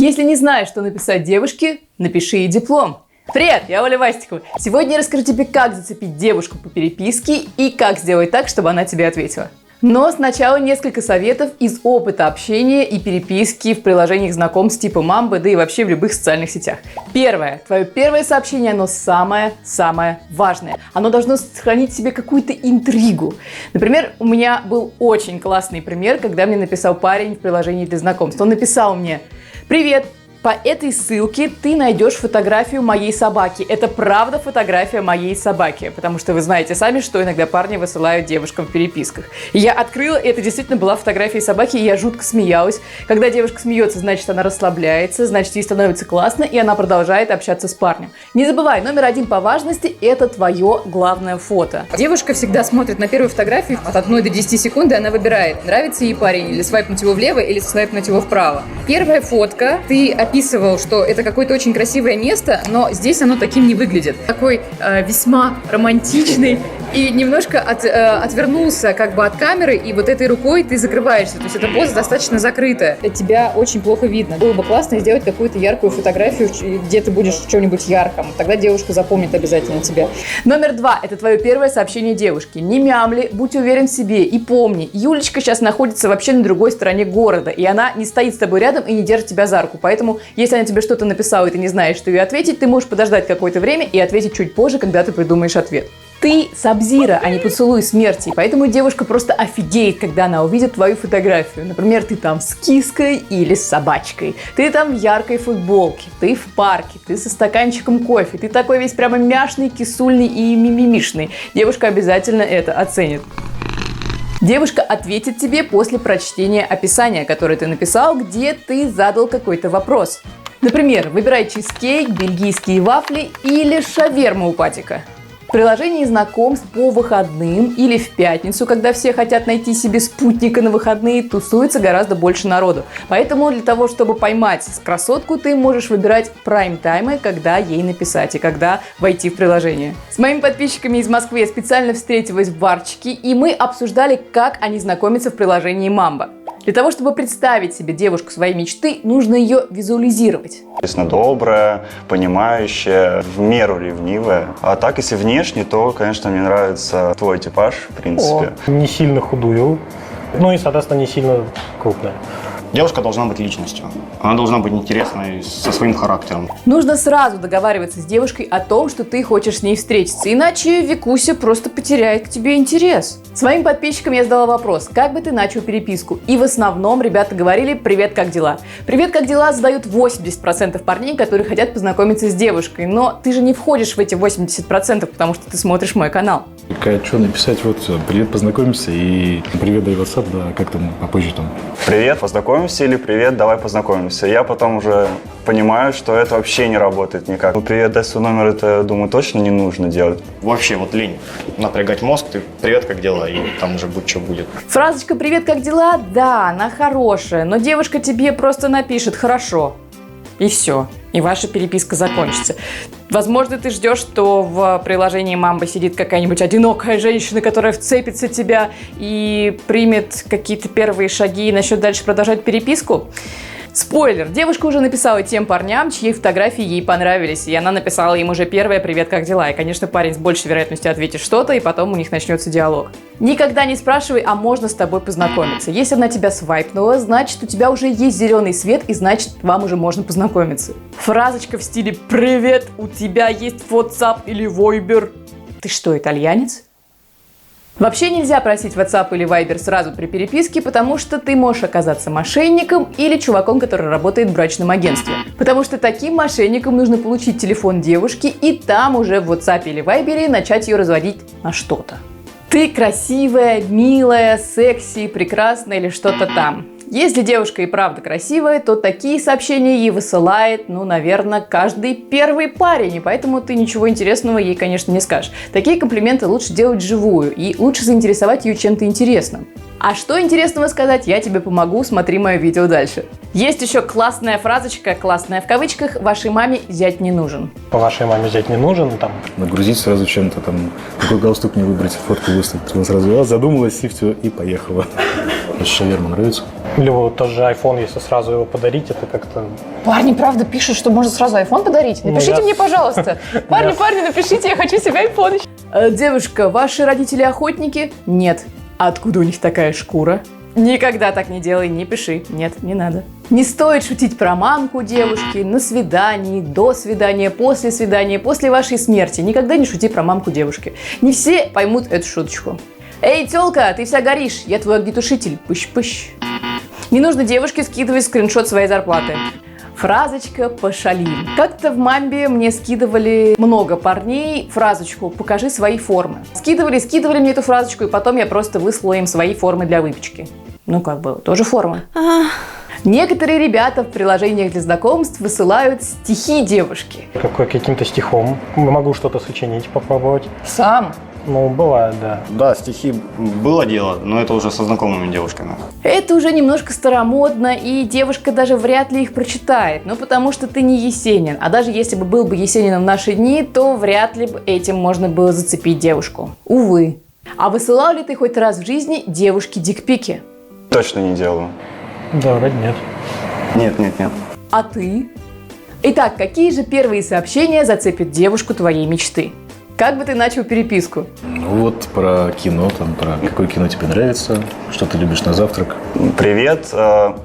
Если не знаешь, что написать девушке, напиши ей диплом. Привет, я Оля Вастикова. Сегодня я расскажу тебе, как зацепить девушку по переписке и как сделать так, чтобы она тебе ответила. Но сначала несколько советов из опыта общения и переписки в приложениях знакомств типа Mamba, да и вообще в любых социальных сетях. Первое. Твое первое сообщение, оно самое-самое важное. Оно должно сохранить в себе какую-то интригу. Например, у меня был очень классный пример, когда мне написал парень в приложении для знакомств. Он написал мне: «Привет! По этой ссылке ты найдешь фотографию моей собаки. Это правда фотография моей собаки». Потому что вы знаете сами, что иногда парни высылают девушкам в переписках. И я открыла, и это действительно была фотография собаки, и я жутко смеялась. Когда девушка смеется, значит, она расслабляется, значит, ей становится классно, и она продолжает общаться с парнем. Не забывай, номер один по важности – это твое главное фото. Девушка всегда смотрит на первую фотографию от 1 до 10 секунд, и она выбирает, нравится ей парень, или свайпнуть его влево, или свайпнуть его вправо. Первая фотка, ты описывал, что это какое-то очень красивое место, но здесь оно таким не выглядит. Такой весьма романтичный, и немножко отвернулся как бы от камеры, и вот этой рукой ты закрываешься. То есть эта поза достаточно закрытая. Тебя очень плохо видно. Было бы классно сделать какую-то яркую фотографию, где ты будешь в чем-нибудь ярком. Тогда девушка запомнит обязательно тебя. Номер 2. Это твое первое сообщение девушке. Не мямли, будь уверен в себе и помни, Юлечка сейчас находится вообще на другой стороне города, и она не стоит с тобой рядом и не держит тебя за руку. Поэтому, если она тебе что-то написала, и ты не знаешь, что ей ответить, ты можешь подождать какое-то время и ответить чуть позже, когда ты придумаешь ответ. Ты Сабзира, а не поцелуй смерти, поэтому девушка просто офигеет, когда она увидит твою фотографию. Например, ты там с киской или с собачкой, ты там в яркой футболке, ты в парке, ты со стаканчиком кофе, ты такой весь прямо мяшный, кисульный и мимимишный. Девушка обязательно это оценит. Девушка ответит тебе после прочтения описания, которое ты написал, где ты задал какой-то вопрос. Например, выбирай чизкейк, бельгийские вафли или шаверму у патика. В приложении знакомств по выходным или в пятницу, когда все хотят найти себе спутника на выходные, тусуется гораздо больше народу. Поэтому для того, чтобы поймать красотку, ты можешь выбирать прайм-таймы, когда ей написать и когда войти в приложение. С моими подписчиками из Москвы я специально встретилась в барчике, и мы обсуждали, как они знакомятся в приложении Mamba. Для того, чтобы представить себе девушку своей мечты, нужно ее визуализировать. Естественно, добрая, понимающая, в меру ревнивая. А так, если внешне, то, конечно, мне нравится твой типаж, в принципе. Не сильно худую, ну и, соответственно, не сильно крупная. Девушка должна быть личностью. Она должна быть интересной, со своим характером. Нужно сразу договариваться с девушкой о том, что ты хочешь с ней встретиться, иначе Викуся просто потеряет к тебе интерес. Своим подписчикам я задала вопрос, как бы ты начал переписку? И в основном ребята говорили: «Привет, как дела?». «Привет, как дела?» задают 80% парней, которые хотят познакомиться с девушкой. Но ты же не входишь в эти 80%, потому что ты смотришь мой канал. Что написать? Вот, привет, познакомимся, и привет, дай WhatsApp, да, как там попозже там. Привет, познакомимся, или привет, давай познакомимся. Я потом уже понимаю, что это вообще не работает никак. Ну, привет, дай свой номер, это, думаю, точно не нужно делать. Вообще, вот лень напрягать мозг, ты привет, как дела, и там уже будь что будет. Фразочка «Привет, как дела?» Да, она хорошая, но девушка тебе просто напишет «хорошо». И все. И ваша переписка закончится. Возможно, ты ждешь, что в приложении Mamba сидит какая-нибудь одинокая женщина, которая вцепится в тебя и примет какие-то первые шаги и начнет дальше продолжать переписку. Спойлер, девушка уже написала тем парням, чьи фотографии ей понравились, и она написала им уже первое «Привет, как дела?». И, конечно, парень с большей вероятностью ответит что-то, и потом у них начнется диалог. Никогда не спрашивай, а можно с тобой познакомиться. Если она тебя свайпнула, значит, у тебя уже есть зеленый свет, и значит, вам уже можно познакомиться. Фразочка в стиле «Привет, у тебя есть WhatsApp или Viber?» Ты что, итальянец? Вообще нельзя просить WhatsApp или Viber сразу при переписке, потому что ты можешь оказаться мошенником или чуваком, который работает в брачном агентстве. Потому что таким мошенникам нужно получить телефон девушки и там уже в WhatsApp или Viber начать ее разводить на что-то. Ты красивая, милая, секси, прекрасная или что-то там. Если девушка и правда красивая, то такие сообщения ей высылает, наверное, каждый первый парень, и поэтому ты ничего интересного ей, конечно, не скажешь. Такие комплименты лучше делать вживую, и лучше заинтересовать ее чем-то интересным. А что интересного сказать, я тебе помогу, смотри мое видео дальше. Есть еще классная фразочка, классная в кавычках: «Вашей маме зять не нужен». По вашей маме зять не нужен, там. Нагрузить сразу чем-то, там, какой галстук мне выбрать, фотку выставить. Она сразу задумалась, и все, и поехала. Шаверма нравится? Или вот тот же iPhone, если сразу его подарить, это как-то... Парни, правда, пишут, что можно сразу iPhone подарить? Напишите мне, пожалуйста. Парни, напишите, я хочу себе iPhone. Девушка, ваши родители охотники? Нет. А откуда у них такая шкура? Никогда так не делай, не пиши. Нет, не надо. Не стоит шутить про мамку девушки на свидании, до свидания, после вашей смерти. Никогда не шути про мамку девушки. Не все поймут эту шуточку. Эй, тёлка, ты вся горишь, я твой огнетушитель. Пыщ-пыщ. Не нужно девушке скидывать скриншот своей зарплаты. Фразочка «пошалим». Как-то в Мамбе мне скидывали много парней фразочку «покажи свои формы». Скидывали мне эту фразочку, и потом я просто выслала им свои формы для выпечки. Ну, как бы, тоже формы. Некоторые ребята в приложениях для знакомств высылают стихи девушки. Каким-то стихом. Могу что-то сочинить, попробовать. Сам. Ну, бывает, да. Да, стихи было дело, но это уже со знакомыми девушками. Это уже немножко старомодно, и девушка даже вряд ли их прочитает. Ну, потому что ты не Есенин. А даже если бы был бы Есениным в наши дни, то вряд ли бы этим можно было зацепить девушку. Увы. А высылал ли ты хоть раз в жизни девушке дикпики? Точно не делаю. Да, вроде нет. Нет. А ты? Итак, какие же первые сообщения зацепят девушку твоей мечты? Как бы ты начал переписку? Вот про кино, там, про какое кино тебе нравится, что ты любишь на завтрак. Привет,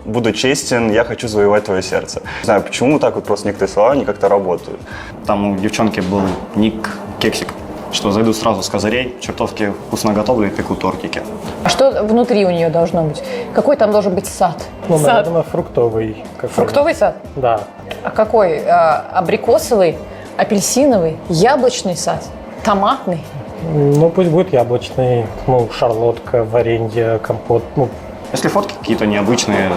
буду честен, я хочу завоевать твое сердце. Не знаю, почему так вот просто некоторые слова не как-то работают. Там у девчонки был ник Кексик, что зайдут сразу с козырей, чертовски вкусно готовлю и пеку тортики. А что внутри у нее должно быть? Какой там должен быть сад? Ну, Сад. наверное, фруктовый. Фруктовый сад? Да. А какой? Абрикосовый, апельсиновый, яблочный сад, томатный? Ну, пусть будет яблочный, ну, шарлотка, варенье, компот, ну. Если фотки какие-то необычные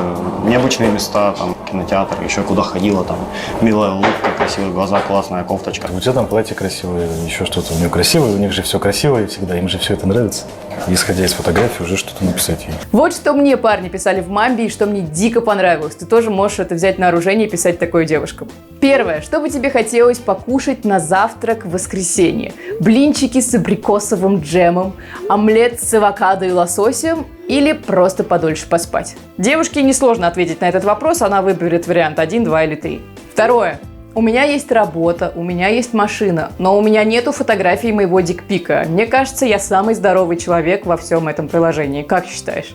места, там, кинотеатр, еще куда ходила, там, милая улыбка, красивые глаза, классная кофточка. У тебя там платье красивое, еще что-то. У нее красивое, у них же все красивое всегда, им же все это нравится. Исходя из фотографий, уже что-то написать ей. Вот что мне парни писали в Мамбе и что мне дико понравилось. Ты тоже можешь это взять на вооружение и писать такое девушкам. Первое. Что бы тебе хотелось покушать на завтрак в воскресенье? Блинчики с абрикосовым джемом, омлет с авокадо и лососем или просто подольше поспать? Девушке несложно ответить на этот вопрос, она выберет вариант 1, 2 или 3. Второе. У меня есть работа, у меня есть машина, но у меня нету фотографий моего дикпика. Мне кажется, я самый здоровый человек во всем этом приложении. Как считаешь?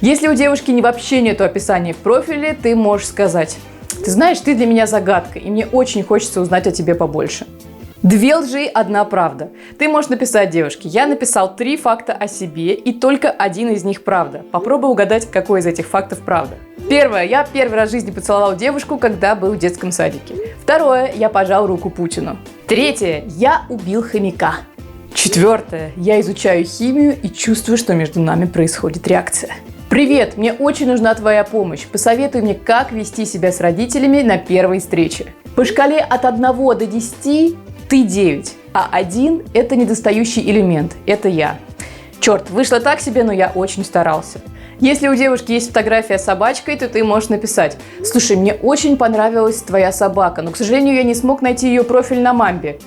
Если у девушки вообще нету описания в профиле, ты можешь сказать: ты знаешь, ты для меня загадка, и мне очень хочется узнать о тебе побольше. 2 лжи, 1 правда. Ты можешь написать девушке: я написал 3 факта о себе, и только 1 из них правда. Попробуй угадать, какой из этих фактов правда. Первое. Я первый раз в жизни поцеловал девушку, когда был в детском садике. Второе. Я пожал руку Путину. Третье. Я убил хомяка. Четвертое. Я изучаю химию и чувствую, что между нами происходит реакция. Привет, мне очень нужна твоя помощь. Посоветуй мне, как вести себя с родителями на первой встрече. По шкале от 1 до 10 ты 9, а 1 – это недостающий элемент, это я. Черт, вышло так себе, но я очень старался. Если у девушки есть фотография с собачкой, то ты можешь написать: слушай, мне очень понравилась твоя собака, но, к сожалению, я не смог найти ее профиль на Мамбе.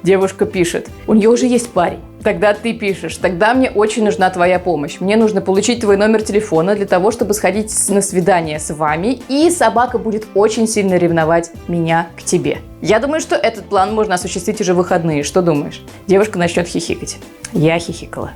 Девушка пишет: у нее уже есть парень. Тогда ты пишешь: тогда мне очень нужна твоя помощь. Мне нужно получить твой номер телефона для того, чтобы сходить на свидание с вами, и собака будет очень сильно ревновать меня к тебе. Я думаю, что этот план можно осуществить уже в выходные. Что думаешь? Девушка начнет хихикать. Я хихикала.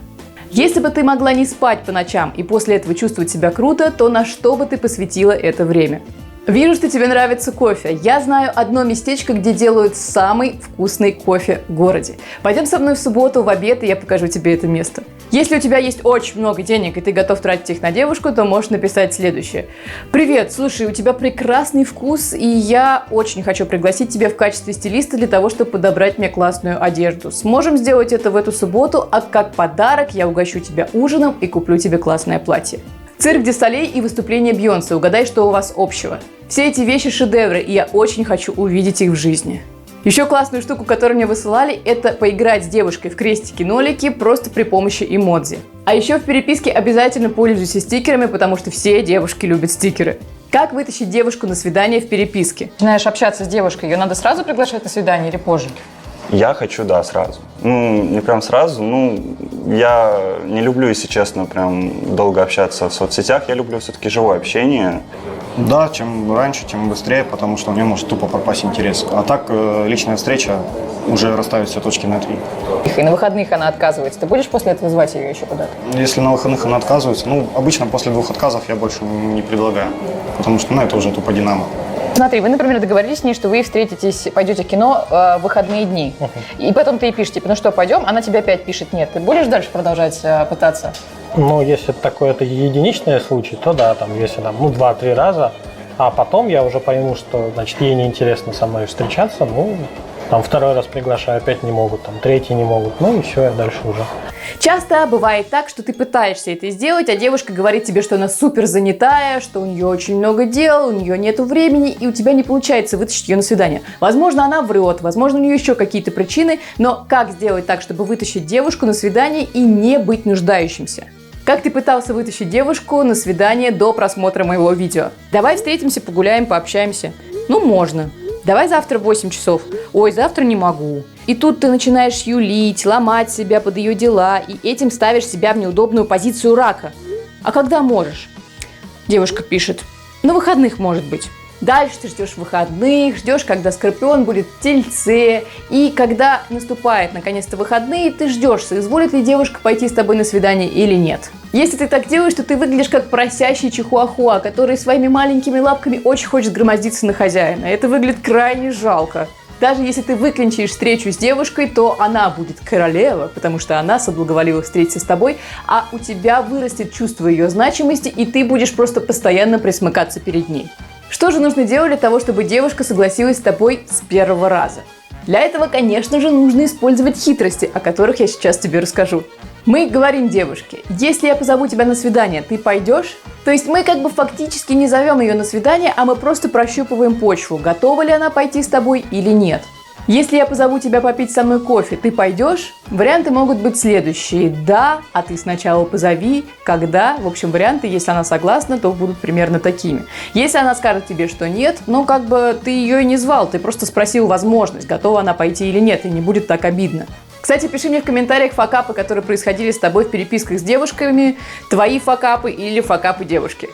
Если бы ты могла не спать по ночам и после этого чувствовать себя круто, то на что бы ты посвятила это время? Вижу, что тебе нравится кофе. Я знаю одно местечко, где делают самый вкусный кофе в городе. Пойдем со мной в субботу в обед, и я покажу тебе это место. Если у тебя есть очень много денег, и ты готов тратить их на девушку, то можешь написать следующее. Привет, слушай, у тебя прекрасный вкус, и я очень хочу пригласить тебя в качестве стилиста для того, чтобы подобрать мне классную одежду. Сможем сделать это в эту субботу, а как подарок я угощу тебя ужином и куплю тебе классное платье. Цирк Дю Солей и выступление Бейонсе. Угадай, что у вас общего. Все эти вещи шедевры, и я очень хочу увидеть их в жизни. Еще классную штуку, которую мне высылали, это поиграть с девушкой в крестики-нолики просто при помощи эмодзи. А еще в переписке обязательно пользуйся стикерами, потому что все девушки любят стикеры. Как вытащить девушку на свидание в переписке? Начинаешь общаться с девушкой, ее надо сразу приглашать на свидание или позже? Я хочу, да, сразу. Ну, не прям сразу, ну, я не люблю, если честно, прям долго общаться в соцсетях. Я люблю все-таки живое общение. Да, чем раньше, тем быстрее, потому что у нее может тупо пропасть интерес. А так личная встреча уже расставит все точки над «и». И на выходных она отказывается. Ты будешь после этого звать ее еще куда-то? Если на выходных она отказывается, ну, обычно после 2 отказов я больше не предлагаю, потому что, ну, это уже тупо динамо. Смотри, вы, например, договорились с ней, что вы встретитесь, пойдете в кино в выходные дни. И потом ты ей пишешь, типа, ну что, пойдем? Она тебе опять пишет, нет. Ты будешь дальше продолжать пытаться? Ну, если это единичный случай, то да, там, если там, 2-3 раза, а потом я уже пойму, что, значит, ей неинтересно со мной встречаться, ну, там, 2-й раз приглашаю, опять не могут, там, 3-й не могут, ну, и все, я дальше уже. Часто бывает так, что ты пытаешься это сделать, а девушка говорит тебе, что она супер занятая, что у нее очень много дел, у нее нету времени, и у тебя не получается вытащить ее на свидание. Возможно, она врет, возможно, у нее еще какие-то причины, но как сделать так, чтобы вытащить девушку на свидание и не быть нуждающимся? Как ты пытался вытащить девушку на свидание до просмотра моего видео? Давай встретимся, погуляем, пообщаемся. Ну, можно. Давай завтра в 8 часов. Ой, завтра не могу. И тут ты начинаешь юлить, ломать себя под ее дела, и этим ставишь себя в неудобную позицию рака. А когда можешь? Девушка пишет, на выходных, может быть. Дальше ты ждешь выходных, ждешь, когда Скорпион будет в Тельце. И когда наступает наконец-то выходные, ты ждешь, соизволит ли девушка пойти с тобой на свидание или нет. Если ты так делаешь, то ты выглядишь как просящий чихуахуа, который своими маленькими лапками очень хочет громоздиться на хозяина. Это выглядит крайне жалко. Даже если ты выклинчишь встречу с девушкой, то она будет королева, потому что она соблаговолила встретиться с тобой, а у тебя вырастет чувство ее значимости, и ты будешь просто постоянно присмыкаться перед ней. Что же нужно делать для того, чтобы девушка согласилась с тобой с первого раза? Для этого, конечно же, нужно использовать хитрости, о которых я сейчас тебе расскажу. Мы говорим девушке, если я позову тебя на свидание, ты пойдешь? То есть мы как бы фактически не зовем ее на свидание, а мы просто прощупываем почву, готова ли она пойти с тобой или нет. Если я позову тебя попить со мной кофе, ты пойдешь? Варианты могут быть следующие. Да, а ты сначала позови. Когда? В общем, варианты, если она согласна, то будут примерно такими. Если она скажет тебе, что нет, ну как бы ты ее и не звал, ты просто спросил возможность, готова она пойти или нет, и не будет так обидно. Кстати, пиши мне в комментариях факапы, которые происходили с тобой в переписках с девушками, твои факапы или факапы девушки.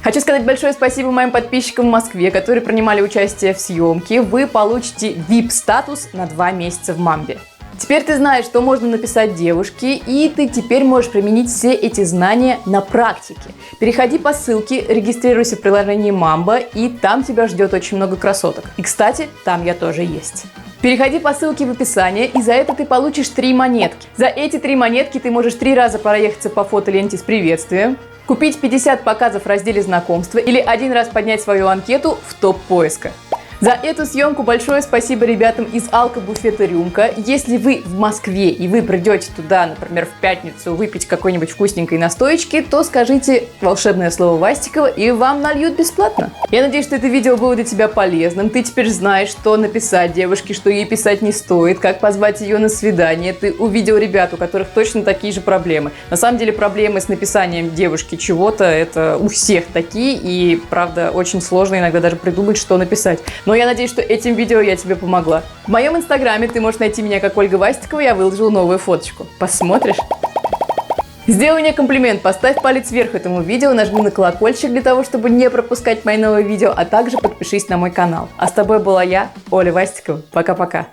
Хочу сказать большое спасибо моим подписчикам в Москве, которые принимали участие в съемке. Вы получите VIP-статус на 2 месяца в Мамбе. Теперь ты знаешь, что можно написать девушке, и ты теперь можешь применить все эти знания на практике. Переходи по ссылке, регистрируйся в приложении Мамба, и там тебя ждет очень много красоток. И, кстати, там я тоже есть. Переходи по ссылке в описании, и за это ты получишь 3 монетки. За эти 3 монетки ты можешь 3 раза проехаться по фотоленте с приветствием, купить 50 показов в разделе знакомства или 1 раз поднять свою анкету в топ поиска. За эту съемку большое спасибо ребятам из алко-буфета «Рюмка». Если вы в Москве и вы придете туда, например, в пятницу выпить какой-нибудь вкусненькой настоечки, то скажите волшебное слово Вастикова, и вам нальют бесплатно. Я надеюсь, что это видео было для тебя полезным. Ты теперь знаешь, что написать девушке, что ей писать не стоит, как позвать ее на свидание. Ты увидел ребят, у которых точно такие же проблемы. На самом деле проблемы с написанием девушки чего-то, это у всех такие, и, правда, очень сложно иногда даже придумать, что написать. Но я надеюсь, что этим видео я тебе помогла. В моем инстаграме ты можешь найти меня как Ольга Вастикова, я выложила новую фоточку. Посмотришь? Сделай мне комплимент, поставь палец вверх этому видео, нажми на колокольчик для того, чтобы не пропускать мои новые видео, а также подпишись на мой канал. А с тобой была я, Оля Вастикова. Пока-пока.